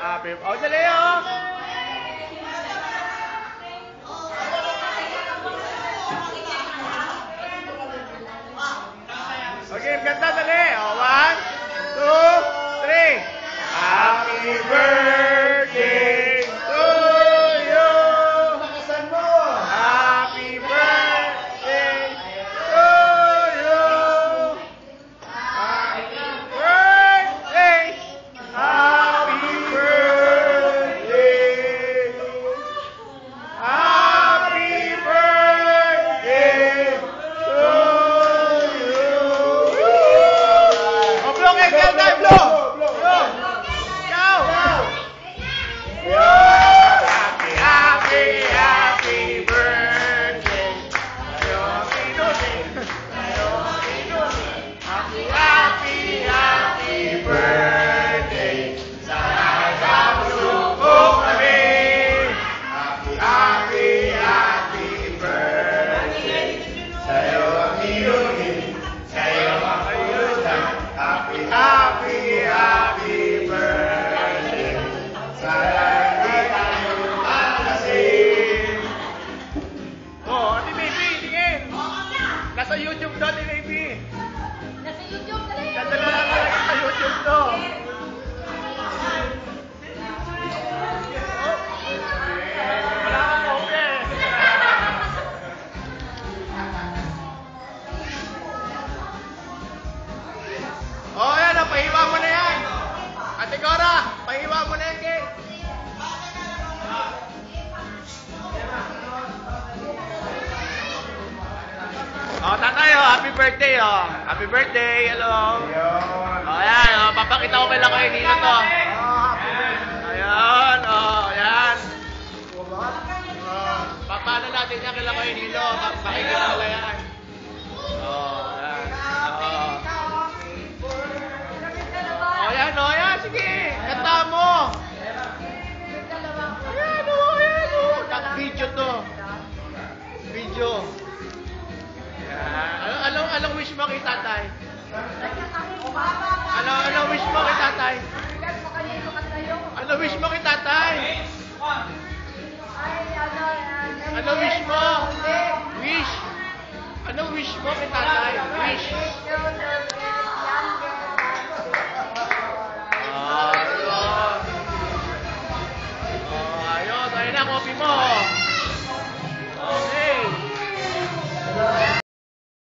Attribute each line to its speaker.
Speaker 1: Happy. Oh, dali oh. Okay, ganda dali. Oh, 1, 2, 3. Happy birthday to you.
Speaker 2: Lakasan mo.
Speaker 1: Happy birthday to you. Happy birthday. Happy birthday. Happy birthday to you. Oh, blow kayo, ganda, blow. Happy birthday. Happy birthday. Sana suko kami. Happy birthday. Sa'yo ang inumin, sa'yo ang ayudan. Happy birthday. Sana hindi tayo malasin. Oh, Ate Baby, tingin. Nasa YouTube to, Ate Baby.
Speaker 3: Nasa YouTube, dali!
Speaker 1: Nadala lang talaga sa YouTube to. Wala kang okay. Oh, yan. Pahiwa mo na yan. Ate Cora, pahiwa mo na yan, Kay. Oh, tatay, oh, happy birthday, oh. Happy birthday, hello. Oh, ayan, oh, papakita ko kailan ko yung nino to. Ayan, oh, ayan. Oh, paano natin yan kailan ko yung nino? Makikita nila yan. Oh, ayan. Oh, ayan, oh, ayan, sige. Kanta mo. Ayan, oh, ayan, oh. Nag-video to. Video. Anong wish mo kay tatay? Anong wish mo kay tatay? Anong wish mo kay tatay? Anong wish mo? Wish? Anong wish mo kay tatay? Wish?